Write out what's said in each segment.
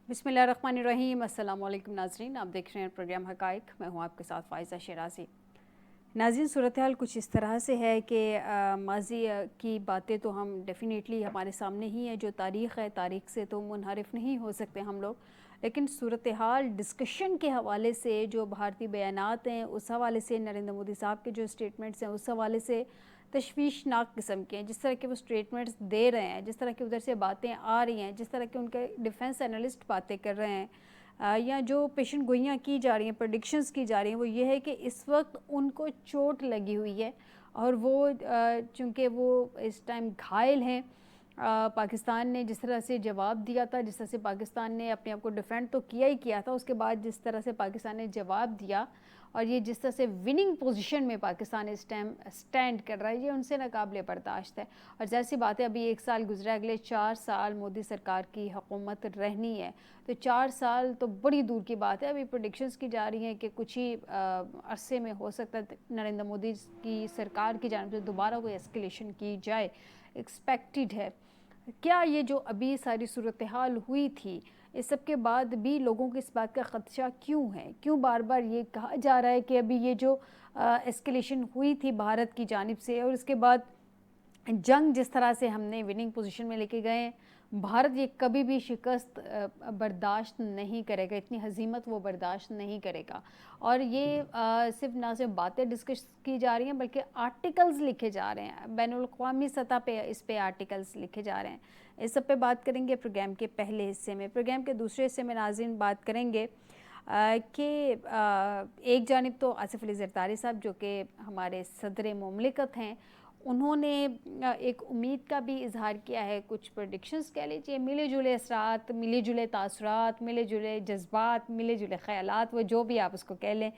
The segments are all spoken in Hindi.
बिस्मिल्लाहिर्रहमानिर्रहीम। अस्सलाम वालेकुम नाज़रीन, आप देख रहे हैं प्रोग्राम हक़ाइक़। मैं हूं आपके साथ फ़ाइज़ा शिराज़ी। नाज़रीन, सूरत हाल कुछ इस तरह से है कि माज़ी की बातें तो हम डेफ़िनेटली हमारे सामने ही है। जो तारीख़ है, तारीख़ से तो मुनहरिफ़ नहीं हो सकते हम लोग, लेकिन सूरत हाल डिस्कशन के हवाले से जो भारतीय बयानात हैं, उस हवाले से नरेंद्र मोदी साहब के जो स्टेटमेंट्स हैं, उस हवाले से तशवीशनाक किस्म के हैं। जिस तरह के वो स्टेटमेंट्स दे रहे हैं, जिस तरह की उधर से बातें आ रही हैं, जिस तरह के उनके डिफेंस एनालिस्ट बातें कर रहे हैं, या जो पेशन गोइयाँ की जा रही हैं, प्रेडिक्शंस की जा रही हैं, वो ये है कि इस वक्त उनको चोट लगी हुई है और वो चूँकि वो इस टाइम घायल हैं। पाकिस्तान ने जिस तरह से जवाब दिया था, जिस तरह से पाकिस्तान ने अपने आप को डिफेंड तो किया ही किया था, उसके बाद जिस तरह से पाकिस्तान ने जवाब दिया और ये जिस तरह से विनिंग पोजीशन में पाकिस्तान इस टाइम स्टैंड कर रहा है, ये उनसे नाकाबिले बर्दाश्त है। और जैसी बात है, अभी 1 साल गुजरा, अगले 4 साल मोदी सरकार की हुकूमत रहनी है, तो 4 साल तो बड़ी दूर की बात है। अभी प्रेडिक्शंस की जा रही हैं कि कुछ ही अरसे में हो सकता है नरेंद्र मोदी की सरकार की जानिब से दोबारा कोई एस्केलेशन की जाए, एक्सपेक्टेड है। क्या ये जो अभी सारी सूरत हाल हुई थी, इस सब के बाद भी लोगों को इस बात का ख़दशा क्यों है? क्यों बार बार ये कहा जा रहा है कि अभी ये जो एस्केलेशन हुई थी भारत की जानिब से और उसके बाद जंग जिस तरह से हमने विनिंग पोजीशन में लेके गए हैं, भारत ये कभी भी शिकस्त बर्दाश्त नहीं करेगा, इतनी हज़ीमत वो बर्दाश्त नहीं करेगा। और ये सिर्फ ना सिर्फ बातें डिस्कस की जा रही हैं, बल्कि आर्टिकल्स लिखे जा रहे हैं, बैनुल-अक़वामी सतह पे इस पे आर्टिकल्स लिखे जा रहे हैं। इस सब पे बात करेंगे प्रोग्राम के पहले हिस्से में। प्रोग्राम के दूसरे हिस्से में नाज़रीन बात करेंगे कि एक जानिब तो आसिफ अली ज़रदारी साहब जो कि हमारे सदर मुमलिकत हैं, उन्होंने एक उम्मीद का भी इजहार किया है। कुछ प्रेडिक्शंस कह लीजिए, मिले जुले असरात, मिले जुले तासुरात, मिले जुले जज्बात, मिले जुले ख्यालात, वो जो भी आप उसको कह लें।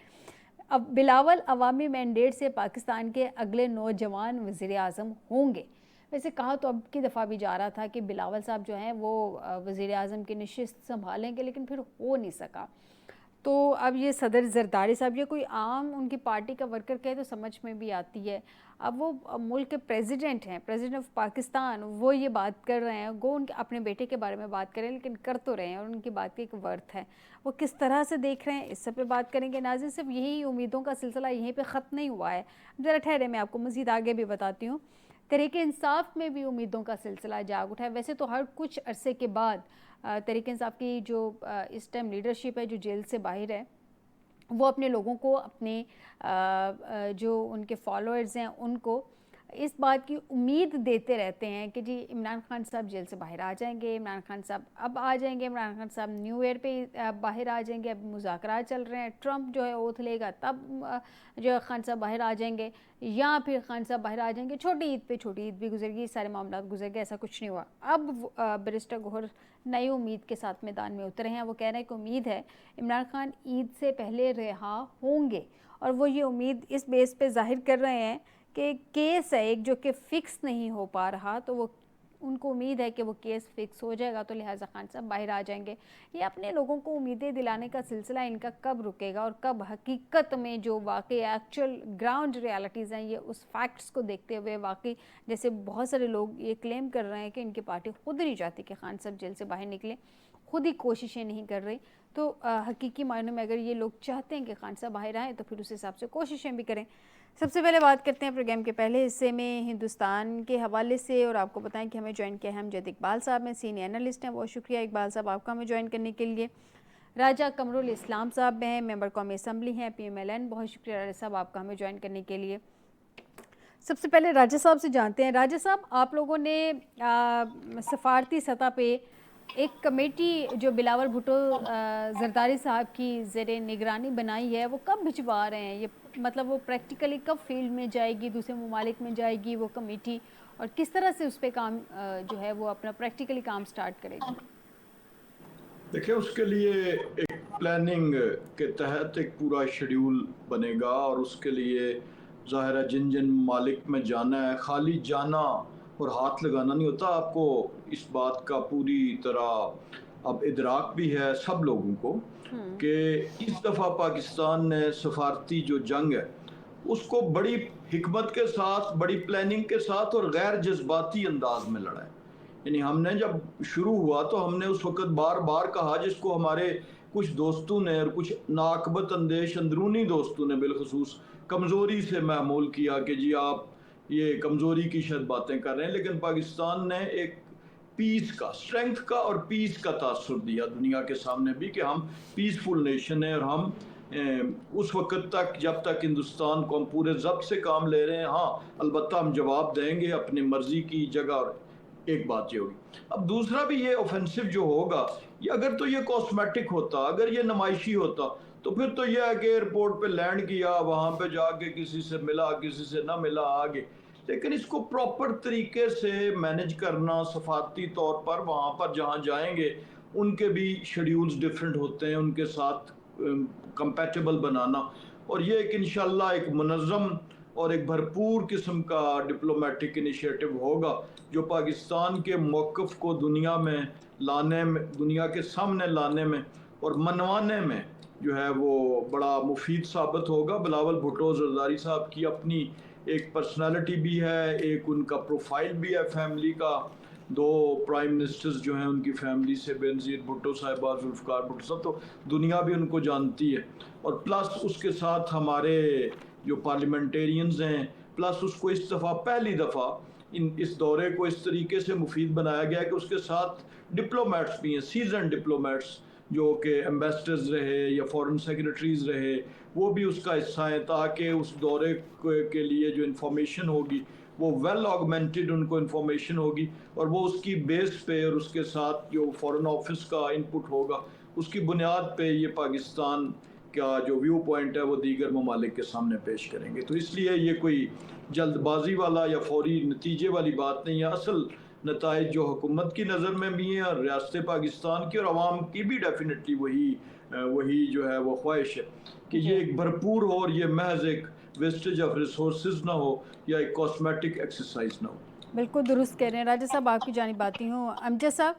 अब बिलावल अवामी मैंडेट से पाकिस्तान के अगले नौजवान वज़ीर आज़म होंगे। वैसे कहा तो अब की दफ़ा भी जा रहा था कि बिलावल साहब जो हैं वो वज़ीर आज़म की नशिस्त संभालेंगे, लेकिन फिर हो नहीं सका। तो अब ये सदर ज़रदारी साहब, ये कोई आम उनकी पार्टी का वर्कर कहे तो समझ में भी आती है। अब वो मुल्क के प्रेसिडेंट हैं, प्रेसिडेंट ऑफ पाकिस्तान, वो ये बात कर रहे हैं, वो उनके अपने बेटे के बारे में बात कर रहे हैं, लेकिन कर तो रहे हैं और उनकी बात की एक वर्थ है। वो किस तरह से देख रहे हैं, इस सब पे बात करेंगे। नाज़रीन, सिर्फ यही उम्मीदों का सिलसिला यहीं पे ख़त्म नहीं हुआ है। ज़रा ठहरे, मैं आपको मज़ीद आगे भी बताती हूँ। तहरीक इंसाफ में भी उम्मीदों का सिलसिला जाग उठा है। वैसे तो हर कुछ अरसे के बाद तहरीक इंसाफ की जो इस टाइम लीडरशिप है, जो जेल से बाहर है, वो अपने लोगों को, अपने जो उनके फॉलोअर्स हैं, उनको इस बात की उम्मीद देते रहते हैं कि जी इमरान खान साहब जेल से बाहर आ जाएंगे, इमरान खान साहब अब आ जाएंगे, इमरान खान साहब न्यू ईयर पे बाहर आ जाएंगे, अब मुज़ाकरात चल रहे हैं, ट्रंप जो है ओथ लेगा तब जो है खान साहब बाहर आ जाएंगे, या फिर खान साहब बाहर आ जाएंगे छोटी ईद पे। छोटी ईद भी गुजर गई, सारे मामला गुजर गए, ऐसा कुछ नहीं हुआ। अब बैरिस्टर गौहर नई उम्मीद के साथ मैदान में उतरे हैं। वो कह रहे हैं कि उम्मीद है इमरान खान ईद से पहले रिहा होंगे, और वो ये उम्मीद इस बेस पे जाहिर कर रहे हैं कि केस है एक जो कि फ़िक्स नहीं हो पा रहा, तो वो उनको उम्मीद है कि वो केस फ़िक्स हो जाएगा, तो लिहाजा खान साहब बाहर आ जाएंगे। ये अपने लोगों को उम्मीदें दिलाने का सिलसिला इनका कब रुकेगा और कब हकीकत में जो वाकई एक्चुअल ग्राउंड रियलिटीज़ हैं, ये उस फैक्ट्स को देखते हुए वाकई, जैसे बहुत सारे लोग ये क्लेम कर रहे हैं कि इनकी पार्टी खुद नहीं चाहती कि खान साहब जेल से बाहर निकले, खुद ही कोशिशें नहीं कर रही, तो हकीकी मायनों में अगर ये लोग चाहते हैं कि खान साहब बाहर आएँ, तो फिर उस हिसाब से कोशिशें भी करें। सबसे पहले बात करते हैं प्रोग्राम के पहले हिस्से में हिंदुस्तान के हवाले से, और आपको बताएं कि हमें ज्वाइन किया है अमजद इकबाल साहब हैं, सीनियर एनालिस्ट हैं। बहुत शुक्रिया इकबाल साहब आपका हमें ज्वाइन करने के लिए। राजा कमरुल इस्लाम साहब हैं, मेंबर कौमी असम्बली हैं, PMLN। बहुत शुक्रिया राजा साहब आपका हमें ज्वाइन करने के लिए। सबसे पहले राजा साहब से जानते हैं। राजा साहब, आप लोगों ने सफारती सतह पे एक कमेटी जो बिलावल भुट्टो जरदारी साहब की ज़ेरे निगरानी बनाई है, वो कब भिजवा रहे हैं? ये मतलब वो प्रैक्टिकली कब फील्ड में जाएगी, दूसरे ममालिक में जाएगी वो कमेटी, और किस तरह से उस पर काम जो है वो अपना प्रैक्टिकली काम स्टार्ट करेगी? देखिए, उसके लिए एक प्लानिंग के तहत एक पूरा शेड्यूल बनेगा, और उसके लिए ज़ाहिर है जिन जिन ममालिक में जाना है, खाली जाना और हाथ लगाना नहीं होता। आपको इस बात का पूरी तरह अब इदराक भी है सब लोगों को कि इस दफ़ा पाकिस्तान ने सफारती जो जंग है उसको बड़ी हिकमत के साथ, बड़ी प्लानिंग के साथ और गैर जज्बाती अंदाज में लड़ा है। यानी हमने जब शुरू हुआ तो हमने उस वक़्त बार-बार कहा, जिसको हमारे कुछ दोस्तों ने और कुछ नाक़बत अंदेश अंदरूनी दोस्तों ने बिलख़ुसूस कमज़ोरी से महमूल किया कि जी आप ये कमज़ोरी की शायद बातें कर रहे हैं। लेकिन पाकिस्तान ने एक पीस का, स्ट्रेंथ का और पीस का तासुर दिया दुनिया के सामने भी कि हम पीसफुल नेशन है और हम उस वक़्त तक जब तक हिंदुस्तान को हम पूरे ज़ब्त से काम ले रहे हैं, हाँ अलबत्ता हम जवाब देंगे अपनी मर्ज़ी की जगह। और एक बात ये होगी। अब दूसरा भी ये ऑफेंसिव जो होगा, ये अगर तो ये कॉस्मेटिक होता, अगर ये नुमाइशी होता, तो फिर तो यह है कि एयरपोर्ट पे लैंड किया, वहाँ पे जाके किसी से मिला, किसी से ना मिला, आगे। लेकिन इसको प्रॉपर तरीके से मैनेज करना, सफारती तौर पर वहाँ पर जहाँ जाएंगे उनके भी शेड्यूल्स डिफरेंट होते हैं, उनके साथ कंपैटिबल बनाना, और ये एक इंशाल्लाह एक मुनज़्ज़म और एक भरपूर किस्म का डिप्लोमेटिक इनिशिएटिव होगा जो पाकिस्तान के मौक़िफ़ को दुनिया में लाने में, दुनिया के सामने लाने में और मनवाने में जो है वो बड़ा मुफीद साबित होगा। बिलावल भुट्टो ज़रदारी साहब की अपनी एक पर्सनालिटी भी है, एक उनका प्रोफाइल भी है फैमिली का। दो प्राइम मिनिस्टर्स जो हैं उनकी फैमिली से, बेनज़ीर भुट्टो साहिबा, जुल्फ़िकार भुट्टो साहब, तो दुनिया भी उनको जानती है। और प्लस उसके साथ हमारे जो पार्लियामेंटेरियंस हैं, प्लस उसको इस दफ़ा पहली दफ़ा इस दौरे को इस तरीके से मुफीद बनाया गया है कि उसके साथ डिप्लोमेट्स भी हैं, सीजन डिप्लोमेट्स जो कि एम्बेसडर्स रहे या फॉरेन सेक्रेटरीज़ रहे, वो भी उसका हिस्सा हैं, ताकि उस दौरे के लिए जो इंफॉर्मेशन होगी वो वेल ऑगमेंटेड उनको इंफॉर्मेशन होगी, और वो उसकी बेस पे और उसके साथ जो फॉरेन ऑफिस का इनपुट होगा उसकी बुनियाद पे ये पाकिस्तान का जो व्यू पॉइंट है वो दीगर ममालिक के सामने पेश करेंगे। तो इसलिए ये कोई जल्दबाजी वाला या फौरी नतीजे वाली बात नहीं है। असल नताइज जो हुकूमत की नज़र में भी हैं और रियासत पाकिस्तान की और आवाम की भी डेफिनेटली वही जो है वो ख्वाहिश है कि ये एक भरपूर हो और ये महज एक वेस्टेज ऑफ रिसोर्सेज ना हो या एक कॉस्मेटिक एक्सरसाइज ना हो। बिल्कुल दुरुस्त कह रहे हैं राजा साहब, आपकी जानिब आती हूँ। अमजद साहब,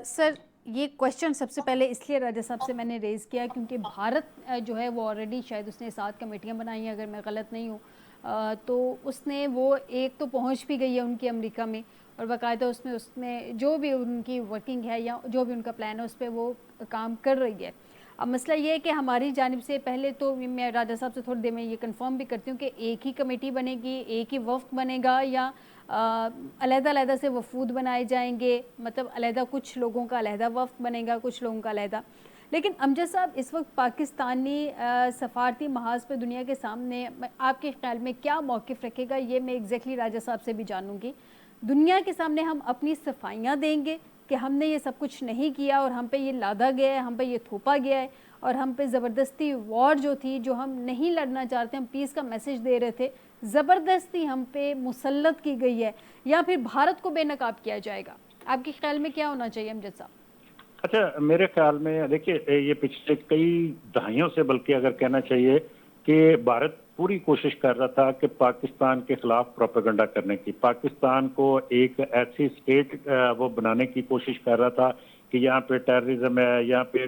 सर ये क्वेश्चन सबसे पहले इसलिए राजा साहब से मैंने रेज़ किया क्योंकि भारत जो है वो ऑलरेडी शायद उसने 7 कमेटियाँ बनाई हैं, अगर मैं गलत नहीं हूँ, तो उसने वो एक तो पहुँच भी गई है उनकी अमेरिका में, और बाकायदा उसमें जो भी उनकी वर्किंग है या जो भी उनका प्लान है उस पर वो काम कर रही है। अब मसला ये है कि हमारी जानिब से पहले तो मैं राजा साहब से थोड़ी देर में ये कंफर्म भी करती हूँ कि एक ही कमेटी बनेगी, एक ही वफ़्द बनेगा, या अलहदा-अलहदा से वफूद बनाए जाएंगे, मतलब अलहदा कुछ लोगों का अलहदा वफ़्द बनेगा, कुछ लोगों का अलहदा। लेकिन अमजद साहब, इस वक्त पाकिस्तानी सफारती महाज पे दुनिया के सामने आपके ख्याल में क्या मौक़िफ़ रखेगा, ये मैं एग्जैक्टली राजा साहब से भी जानूँगी। दुनिया के सामने हम अपनी सफाइयाँ देंगे कि हमने ये सब कुछ नहीं किया और हम पे ये लादा गया है, हम पे ये थोपा गया है, और हम पे ज़बरदस्ती वॉर जो थी, जो हम नहीं लड़ना चाहते, हम पीस का मैसेज दे रहे थे, ज़बरदस्ती हम पे मुसल्लत की गई है, या फिर भारत को बेनकाब किया जाएगा? आपके ख्याल में क्या होना चाहिए अमजद साहब? अच्छा, मेरे ख्याल में देखिए ये पिछले कई दहाइयों से बल्कि अगर कहना चाहिए कि भारत पूरी कोशिश कर रहा था कि पाकिस्तान के खिलाफ प्रोपेगेंडा करने की, पाकिस्तान को एक ऐसी स्टेट वो बनाने की कोशिश कर रहा था कि यहाँ पे टेररिज्म है, यहाँ पे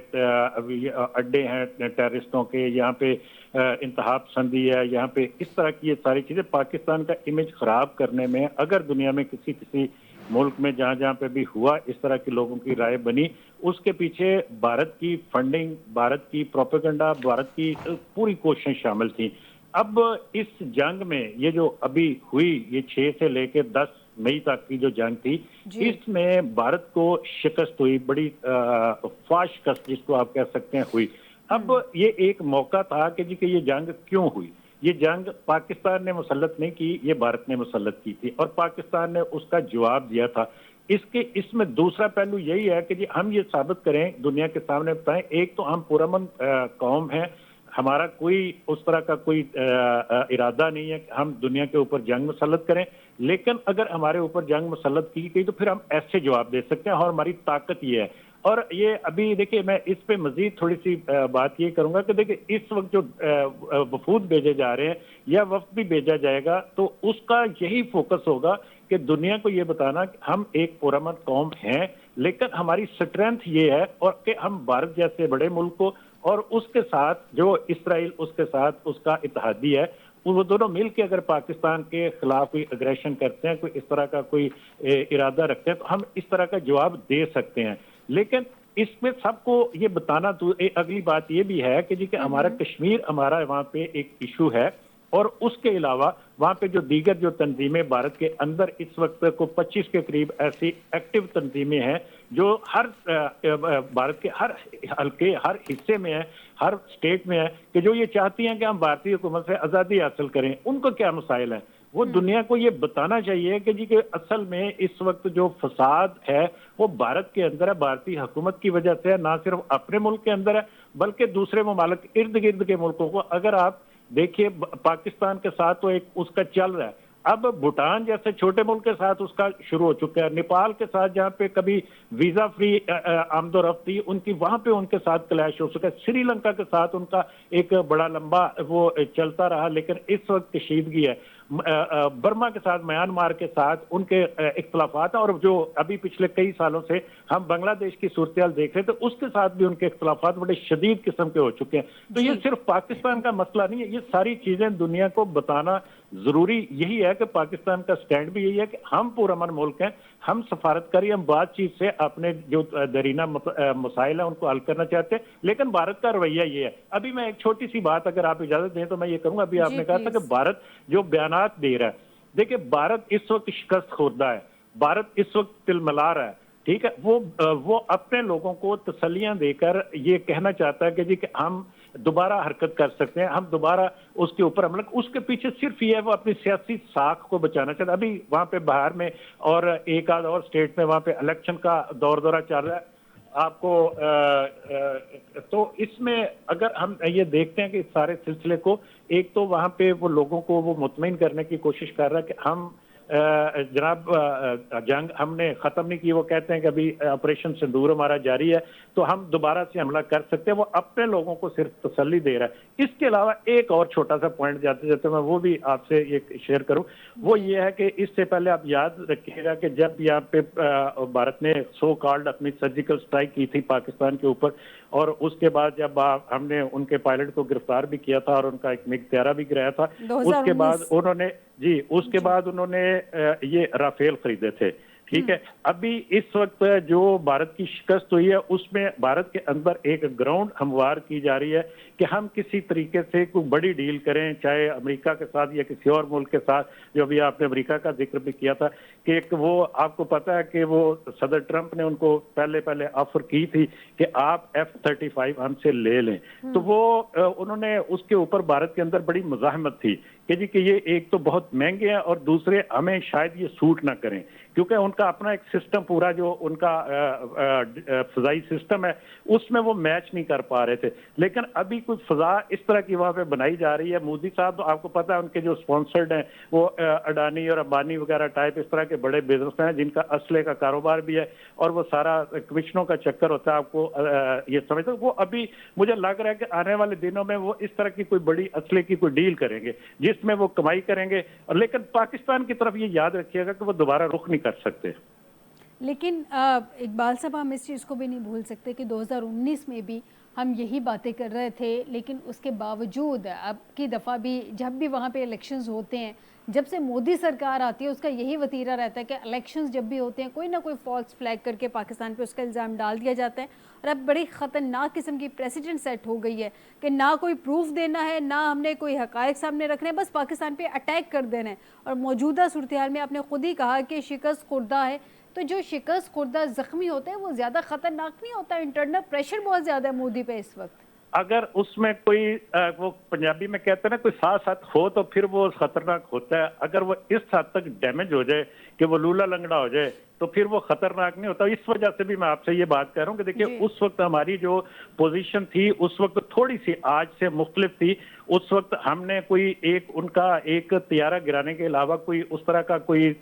अभी अड्डे हैं टेररिस्टों के, यहाँ पे इंतहा पसंदी है, यहाँ पे इस तरह की ये सारी चीज़ें पाकिस्तान का इमेज ख़राब करने में, अगर दुनिया में किसी मुल्क में जहाँ जहाँ पे भी हुआ इस तरह के लोगों की राय बनी, उसके पीछे भारत की फंडिंग, भारत की प्रोपेगेंडा, भारत की पूरी कोशिशें शामिल थी। अब इस जंग में ये जो अभी हुई, ये 6 से लेकर 10 मई तक की जो जंग थी, इसमें भारत को शिकस्त हुई, बड़ी फाश शिकस्त जिसको आप कह सकते हैं हुई। अब ये एक मौका था कि ये जंग क्यों हुई। ये जंग पाकिस्तान ने मुसल्लत नहीं की, ये भारत ने मुसल्लत की थी और पाकिस्तान ने उसका जवाब दिया था। इसमें दूसरा पहलू यही है कि जी हम ये साबित करें, दुनिया के सामने बताएं, एक तो हम पुरअमन कौम हैं, हमारा कोई उस तरह का कोई इरादा नहीं है कि हम दुनिया के ऊपर जंग मुसल्लत करें, लेकिन अगर हमारे ऊपर जंग मुसल्लत की गई तो फिर हम ऐसे जवाब दे सकते हैं और हमारी ताकत ये है। और ये अभी देखिए मैं इस पे मजीद थोड़ी सी बात ये करूंगा कि देखिए इस वक्त जो वफूद भेजे जा रहे हैं या वफ्द भी भेजा जाएगा, तो उसका यही फोकस होगा कि दुनिया को ये बताना कि हम एक पुरअमन कौम हैं, लेकिन हमारी स्ट्रेंथ ये है और कि हम भारत जैसे बड़े मुल्क को और उसके साथ जो इसराइल उसके साथ उसका इत्तेहादी है, वो दोनों मिल के अगर पाकिस्तान के खिलाफ कोई अग्रेशन करते हैं, कोई इस तरह का कोई इरादा रखते हैं, तो हम इस तरह का जवाब दे सकते हैं। लेकिन इसमें सबको ये बताना, तो अगली बात ये भी है कि जी कि हमारा कश्मीर, हमारा वहाँ पे एक इशू है, और उसके अलावा वहाँ पे जो दीगर जो तंजीमें भारत के अंदर इस वक्त को 25 के करीब ऐसी एक्टिव तंजीमें हैं जो हर भारत के हर हल्के, हर हिस्से में है, हर स्टेट में है, कि जो ये चाहती हैं कि हम भारतीय हुकूमत से आज़ादी हासिल करें। उनको क्या मसाइल हैं, वो दुनिया को ये बताना चाहिए कि जी कि असल में इस वक्त जो फसाद है वो भारत के अंदर है, भारतीय हुकूमत की वजह से है, ना सिर्फ अपने मुल्क के अंदर है बल्कि दूसरे ममालिक इर्द गिर्द के मुल्कों को। अगर आप देखिए पाकिस्तान के साथ तो एक उसका चल रहा है, अब भूटान जैसे छोटे मुल्क के साथ उसका शुरू हो चुका है, नेपाल के साथ जहाँ पे कभी वीजा फ्री आमदोरफ्त थी उनकी, वहां पे उनके साथ क्लैश हो चुका है, श्रीलंका के साथ उनका एक बड़ा लंबा वो चलता रहा, लेकिन इस वक्त कशीदगी है। बर्मा के साथ, म्यांमार के साथ उनके इख्तलाफात, और जो अभी पिछले कई सालों से हम बांग्लादेश की सूरत देख रहे थे उसके साथ भी उनके इख्तलाफात बड़े शदीद किस्म के हो चुके हैं। तो ये सिर्फ पाकिस्तान का मसला नहीं है, ये सारी चीजें दुनिया को बताना जरूरी यही है कि पाकिस्तान का स्टैंड भी यही है कि हम पुरअमन मुल्क हैं, हम सफारतकारी, हम बातचीत से अपने जो दरीना मसाइल है उनको हल करना चाहते हैं, लेकिन भारत का रवैया ये है। अभी मैं एक छोटी सी बात अगर आप इजाजत दें तो मैं ये करूंगा, अभी आपने कहा था कि भारत जो बयानात दे रहा है, देखिए भारत इस वक्त शिकस्त खुर्दा है, भारत इस वक्त तिलमिला रहा है, ठीक है, वो अपने लोगों को तसल्लियां देकर ये कहना चाहता है कि जी कि हम दोबारा हरकत कर सकते हैं, हम दोबारा उसके ऊपर हमला, उसके पीछे सिर्फ ये है वो अपनी सियासी साख को बचाना चाहता है। अभी वहां पे बिहार में और एक आध और स्टेट में वहां पे इलेक्शन का दौरा चल रहा है आपको तो इसमें अगर हम ये देखते हैं कि इस सारे सिलसिले को, एक तो वहां पे वो लोगों को वो मुतमईन करने की कोशिश कर रहा है कि हम जनाब जंग हमने खत्म नहीं की, वो कहते हैं कि अभी ऑपरेशन सिंदूर हमारा जारी है तो हम दोबारा से हमला कर सकते हैं, वो अपने लोगों को सिर्फ तसल्ली दे रहा है। इसके अलावा एक और छोटा सा पॉइंट जाते जाते मैं वो भी आपसे एक शेयर करूं, वो ये है कि इससे पहले आप याद रखिएगा कि जब यहाँ पे भारत ने सो कॉल्ड अपनी सर्जिकल स्ट्राइक की थी पाकिस्तान के ऊपर, और उसके बाद जब हमने उनके पायलट को गिरफ्तार भी किया था और उनका एक मिग 13 भी गिराया था, उसके बाद उन्होंने उसके बाद उन्होंने ये राफेल खरीदे थे, ठीक है। अभी इस वक्त जो भारत की शिकस्त हुई है उसमें भारत के अंदर एक ग्राउंड हमवार की जा रही है कि हम किसी तरीके से कोई बड़ी डील करें, चाहे अमेरिका के साथ या किसी और मुल्क के साथ। जो अभी आपने अमेरिका का जिक्र भी किया था कि एक वो आपको पता है कि वो सदर ट्रंप ने उनको पहले ऑफर की थी कि आप F-35 हमसे ले लें, तो वो उन्होंने उसके ऊपर भारत के अंदर बड़ी मुजाहमत थी कि जी कि ये एक तो बहुत महंगे हैं और दूसरे हमें शायद ये सूट ना करें, क्योंकि उनका अपना एक सिस्टम पूरा जो उनका फजाई सिस्टम है उसमें वो मैच नहीं कर पा रहे थे। लेकिन अभी कुछ फजा इस तरह की वहां पे बनाई जा रही है। मोदी साहब तो आपको पता है उनके जो स्पॉन्सर्ड हैं वो अडानी और अंबानी वगैरह टाइप इस तरह के बड़े बिजनेसमैन हैं जिनका असले का कारोबार भी है और वो सारा कमिश्नों का चक्कर होता है, आपको ये समझते हो। वो अभी मुझे लग रहा है कि आने वाले दिनों में वो इस तरह की कोई बड़ी असले की कोई डील करेंगे जिसमें वो कमाई करेंगे, लेकिन पाकिस्तान की तरफ ये याद रखिएगा कि वो दोबारा रुख नहीं कर सकते। लेकिन इकबाल साहब हम इस चीज़ को भी नहीं भूल सकते कि 2019 में भी हम यही बातें कर रहे थे, लेकिन उसके बावजूद अब की दफ़ा भी जब भी वहाँ पे इलेक्शंस होते हैं, जब से मोदी सरकार आती है उसका यही वतीरा रहता है कि इलेक्शंस जब भी होते हैं कोई ना कोई फॉल्स फ्लैग करके पाकिस्तान पे उसका इल्ज़ाम डाल दिया जाता है। और अब बड़ी ख़तरनाक किस्म की प्रेसिडेंट सेट हो गई है कि ना कोई प्रूफ देना है, ना हमने कोई हक़ाइक़ सामने रखने हैं, बस पाकिस्तान पे अटैक कर देना है। और मौजूदा सूरत हाल में आपने ख़ुद ही कहा कि शिकस्त खुर्दा है, तो जो शिकस्त खुर्दा ज़ख्मी होते हैं वो ज़्यादा ख़तरनाक नहीं होता? इंटरनल प्रेशर बहुत ज़्यादा है मोदी पे इस वक्त। अगर उसमें कोई वो पंजाबी में कहते हैं ना कोई साथ साथ हो तो फिर वो खतरनाक होता है। अगर वो इस हद तक डैमेज हो जाए कि वो लूला लंगड़ा हो जाए तो फिर वो खतरनाक नहीं होता। इस वजह से भी मैं आपसे ये बात कर रहा हूँ कि देखिए उस वक्त हमारी जो पोजीशन थी उस वक्त थोड़ी सी आज से मुख्तलिफ थी। उस वक्त हमने कोई एक उनका एक तैयारा गिराने के अलावा कोई उस तरह का कोई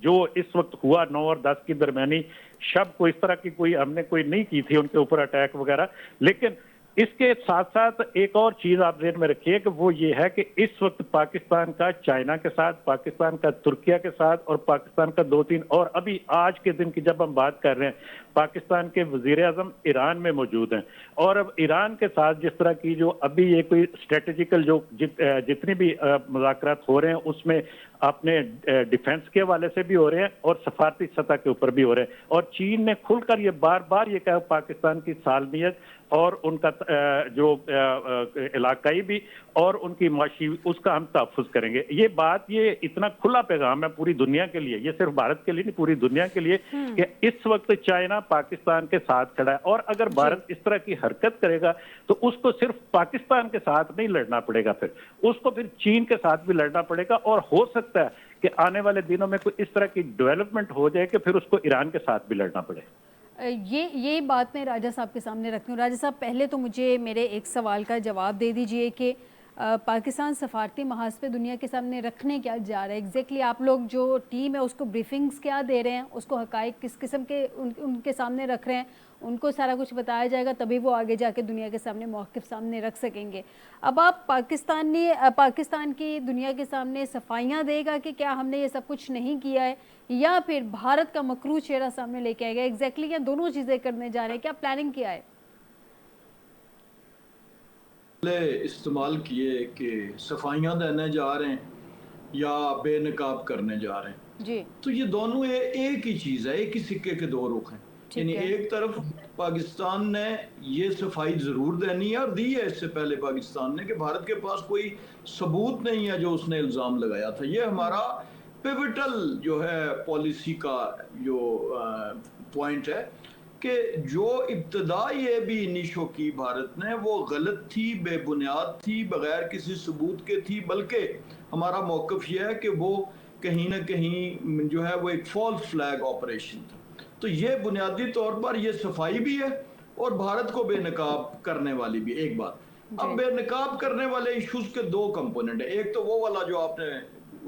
जो इस वक्त हुआ 9 और 10 की दरमियानी शब को इस तरह की कोई हमने कोई नहीं की थी उनके ऊपर अटैक वगैरह। लेकिन इसके साथ साथ एक और चीज आप ध्यान में रखिए कि वो ये है कि इस वक्त पाकिस्तान का चाइना के साथ, पाकिस्तान का तुर्किया के साथ और पाकिस्तान का 2-3 और अभी आज के दिन की जब हम बात कर रहे हैं, पाकिस्तान के वजीर आजम ईरान में मौजूद हैं। और अब ईरान के साथ जिस तरह की जो अभी ये कोई स्ट्रेटेजिकल जो जितनी भी मुज़ाकरात हो रहे हैं उसमें अपने डिफेंस के हवाले से भी हो रहे हैं और सफारती सतह के ऊपर भी हो रहे हैं। और चीन ने खुलकर ये बार बार ये कहा पाकिस्तान की सालमियत और उनका जो इलाकाई भी और उनकी माशी उसका हम तहफ़्फ़ुज़ करेंगे। ये बात, ये इतना खुला पैगाम है पूरी दुनिया के लिए, ये सिर्फ भारत के लिए नहीं पूरी दुनिया के लिए, कि इस वक्त चाइना पाकिस्तान के साथ खड़ा है। और अगर भारत इस तरह की हरकत करेगा तो उसको सिर्फ पाकिस्तान के साथ नहीं लड़ना पड़ेगा, फिर उसको फिर चीन के साथ भी लड़ना पड़ेगा। और हो सकता है कि आने वाले दिनों में कोई इस तरह की डेवलपमेंट हो जाए कि फिर उसको ईरान के साथ भी लड़ना पड़े। ये बात मैं राजा साहब के सामने रखती हूँ। राजा साहब, पहले तो मुझे मेरे एक सवाल का जवाब दे दीजिए कि पाकिस्तान सफारती महाज पे दुनिया के सामने रखने क्या जा रहा है एग्जैक्टली? आप लोग जो टीम है उसको ब्रीफिंग्स क्या दे रहे हैं, उसको हकाइक किस किस्म के उनके सामने रख रहे हैं? उनको सारा कुछ बताया जाएगा तभी वो आगे जाके दुनिया के सामने मौक़िफ़ सामने रख सकेंगे। अब आप पाकिस्तान की दुनिया के सामने सफाइयाँ देगा कि क्या हमने ये सब कुछ नहीं किया है, या फिर भारत का मकरू चेहरा सामने लेके आएगा एग्जैक्टली, या दोनों चीज़ें करने जा रहे हैं? क्या प्लानिंग किया है? इस्तेमाल किए कि सफाइयाँ देने जा रहे हैं या बेनकाब करने जा रहे हैं जी, तो ये दोनों एक ही चीज़ है, एक ही सिक्के के दो रुख हैं। यानी एक तरफ पाकिस्तान ने ये सफाई ज़रूर देनी है और दी है इससे पहले पाकिस्तान ने कि भारत के पास कोई सबूत नहीं है जो उसने इल्ज़ाम लगाया था। ये हमारा पिवटल जो है पॉलिसी का जो पॉइंट है कि जो इब्तदा ये भी इनिशो की भारत ने वो गलत थी, बेबुनियाद थी, बगैर किसी सबूत के थी, बल्कि हमारा मौक़िफ़ ये है कि वो कहीं ना कहीं जो है वो एक फॉल्स फ्लैग ऑपरेशन था। तो ये बुनियादी तौर पर ये सफाई भी है और भारत को बेनकाब करने वाली भी एक बात। अब बेनकाब करने वाले इश्यूज के दो कंपोनेंट है। एक तो वो वाला जो आपने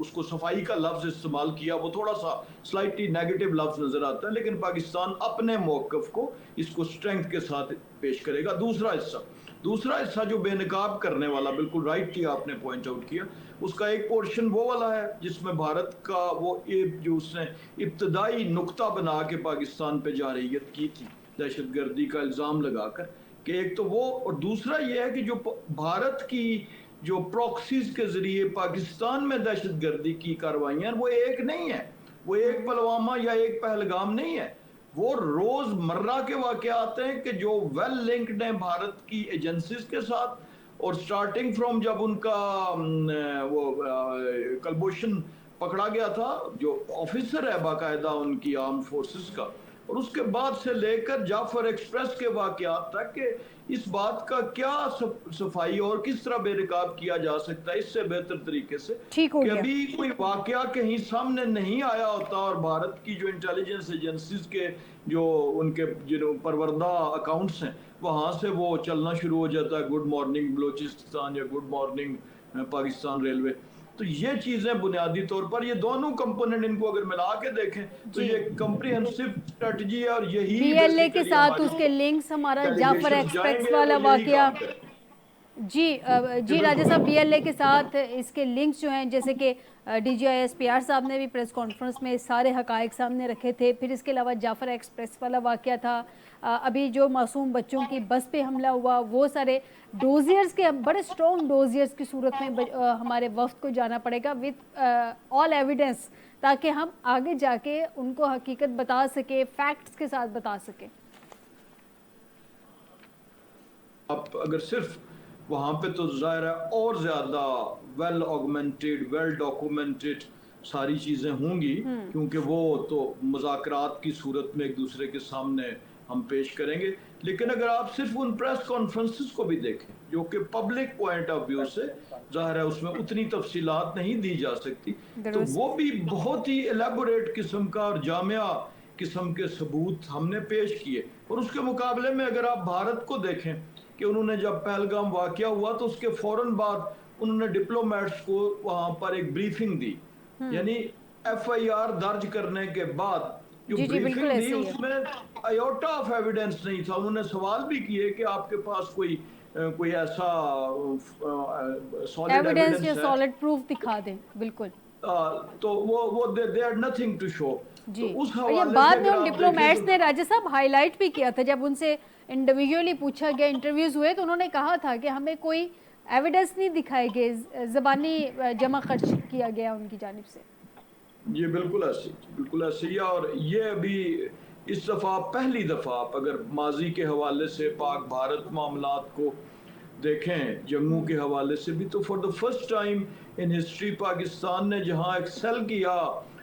उसको सफाई का लफ्ज इस्तेमाल किया, वो थोड़ा सा स्लाइटली नेगेटिव लफ्ज नजर आता है, लेकिन पाकिस्तान अपने मौक़िफ़ को इसको स्ट्रेंथ के साथ पेश करेगा। दूसरा हिस्सा जो बेनकाब करने वाला, बिल्कुल राइट किया आपने, पॉइंट आउट किया, उसका एक पोर्शन वो वाला है जिसमें भारत का वो एक जो उसने इब्तदाई नुक्ता बना के पाकिस्तान पे जारहियत की थी दहशतगर्दी का इल्ज़ाम लगाकर, कि एक तो वो, और दूसरा ये है कि जो भारत की जो प्रॉक्सीज के जरिए पाकिस्तान में दहशतगर्दी की कार्रवाइयाँ वो एक नहीं है, वो एक पुलवामा या एक पहलगाम नहीं है, वो रोजमर्रा के वाक़यात हैं कि जो वेल लिंक्ड हैं भारत की एजेंसीज के साथ। और स्टार्टिंग फ्रॉम जब उनका वो कलभूषण पकड़ा गया था, जो ऑफिसर है बाकायदा उनकी आर्म फोर्सेस का, और उसके बाद से लेकर जाफर एक्सप्रेस के वाक़यात तक के इस बात का क्या सफाई और किस तरह बेनकाब किया जा सकता है इससे बेहतर तरीके से कि अभी कोई वाक़या कहीं सामने नहीं आया होता और भारत की जो इंटेलिजेंस एजेंसीज के जो उनके जो परवरदा अकाउंट्स हैं वहाँ से वो चलना शुरू हो जाता है, गुड मॉर्निंग बलूचिस्तान या गुड मॉर्निंग पाकिस्तान रेलवे। तो ये चीजें बुनियादी तौर पर ये दोनों कंपोनेंट इनको अगर मिला के देखें तो ये कम्प्रिहेंसिव स्ट्रेटजी है। और यही बीएलए के साथ उसके लिंक्स, हमारा जाफर एक्सप्रेस वाला वाकया, जी राजा साहब, बीएलए के साथ इसके लिंक्स जो हैं, जैसे कि DGISPR साहब ने भी प्रेस कॉन्फ्रेंस में सारे हकायक सामने रखे थे। फिर इसके अलावा जाफर एक्सप्रेस वाला वाकया था, अभी जो मासूम बच्चों की बस पे हमला हुआ, वो सारे डोजियर्स के, बड़े स्ट्रॉन्ग डोजियर्स की सूरत में हमारे वफ्द को जाना पड़ेगा विद ऑल एविडेंस, ताकि हम आगे जाके उनको हकीकत बता सके, फैक्ट्स के साथ बता सके। आप अगर सिर्फ वहाँ पे तो ज़ाहिर है और ज़्यादा वेल ऑगमेंटेड, वेल डॉक्यूमेंटेड सारी चीज़ें होंगी, क्योंकि वो तो मुज़ाकरात की सूरत में एक दूसरे के सामने हम पेश करेंगे। लेकिन अगर आप सिर्फ उन प्रेस कॉन्फ्रेंसेस को भी देखें जो कि पब्लिक पॉइंट ऑफ व्यू से ज़ाहिर है उसमें उतनी तफसीलात नहीं दी जा सकती, तो वो भी बहुत ही एलेबोरेट किस्म का और जामिया किस्म के सबूत हमने पेश किए। और उसके मुकाबले में अगर आप भारत को देखें कि उन्होंने जब पहलगाम वाकया हुआ तो उसके फौरन बाद उन्होंने डिप्लोमेट्स को वहां पर एक ब्रीफिंग दी, यानी FIR दर्ज करने के बाद जो ब्रीफिंग दी उसमें आयोटा ऑफ एविडेंस नहीं था। उन्होंने सवाल भी किए कि आपके पास कोई कोई ऐसा सॉलिड एविडेंस या एविडेंस है, सॉलिड प्रूफ दिखा दें, बिल्कुल। तो वो they are nothing to show. जी, तो उस और ये हवाले से बाद में अगर उन आप देखें डिप्लोमेट्स तो ने राजा साहब हाईलाइट भी किया था, जब उनसे इंडिविजुअली पूछा गया, इंटरव्यूज हुए, तो उन्होंने कहा था कि हमें कोई एविडेंस नहीं दिखाए गए, ज़बानी जमा खर्च किया गया उनकी जानिब से। ये बिल्कुल ऐसे ही है। और ये अभी इस दफ़ा पहली दफ़ा आप अगर माजी के हवाले से पाक भारत मामलात को देखें, जम्मू के हवाले से भी, तो for the first time in history Pakistan ने जहां एक्सेल किया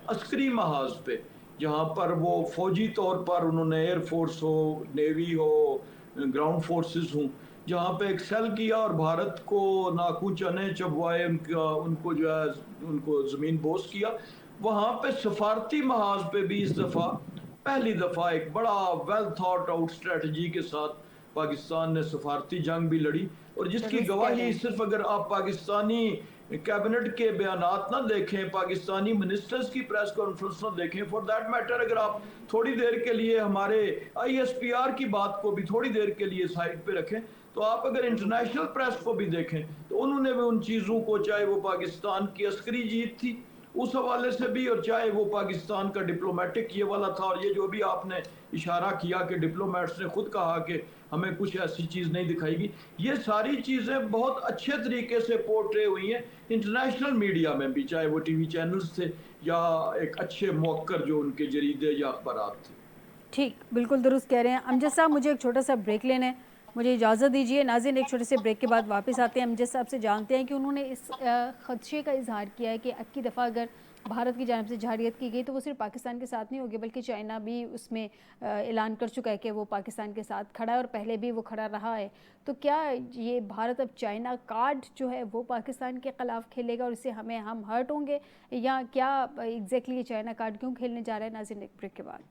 अस्करी महाज पे, जहां पर वो फौजी तौर पर उन्होंने एयरफोर्स हो, नेवी हो, ग्राउंड फोर्सेस हों, जहाँ पे एक्सेल किया और भारत को नाकू चने चबवाए, उनको जो है उनको ज़मीन बोस किया, वहाँ पे सफारती महाज पे भी इस दफ़ा पहली दफ़ा एक बड़ा वेल थॉट आउट स्ट्रेटजी के साथ पाकिस्तान ने सफारती जंग भी लड़ी। और जिसकी दुरुस्त कह रहे गवाही हैं। सिर्फ अगर आप पाकिस्तानी कैबिनेट के बयानात ना देखें, पाकिस्तानी मिनिस्टर्स की प्रेस कॉन्फ्रेंस ना देखें, फॉर दैट मैटर अगर आप थोड़ी देर के लिए हमारे ISPR की बात को भी थोड़ी देर के लिए साइड पे रखें, तो आप अगर इंटरनेशनल प्रेस को भी देखें तो उन्होंने भी उन चीज़ों को, चाहे वो पाकिस्तान की अस्करी जीत थी उस हवाले से भी, और चाहे वो पाकिस्तान का डिप्लोमेटिक ये वाला था, और ये जो भी आपने इशारा किया कि डिप्लोमेट्स ने खुद कहा कि हमें कुछ ऐसी चीज़ नहीं दिखाएगी, ये सारी चीज़ें बहुत अच्छे तरीके से पोर्ट्रे हुई हैं इंटरनेशनल मीडिया में भी, चाहे वो TV चैनल्स थे या एक अच्छे मौकर जो उनके जरीदे या अखबारात थे। ठीक, बिल्कुल दुरुस्त कह रहे हैं। अमजद साहब, मुझे एक छोटा सा ब्रेक लेना है, मुझे इजाज़त दीजिए। नाज़रीन, एक छोटे से ब्रेक के बाद वापस आते हैं। अमजद साहब से जानते हैं कि उन्होंने इस खदशे का इजहार किया है कि अब की दफ़ा अगर भारत की जानिब से जहारियत की गई तो वो सिर्फ पाकिस्तान के साथ नहीं होगी, बल्कि चाइना भी उसमें ऐलान कर चुका है कि वो पाकिस्तान के साथ खड़ा है और पहले भी वो खड़ा रहा है। तो क्या ये भारत अब चाइना कार्ड जो है वो पाकिस्तान के ख़िलाफ़ खेलेगा और इससे हम हर्ट होंगे, या क्या एग्जैक्टली ये चाइना कार्ड क्यों खेलने जा रहा है? नाज़रीन, एक ब्रेक के बाद।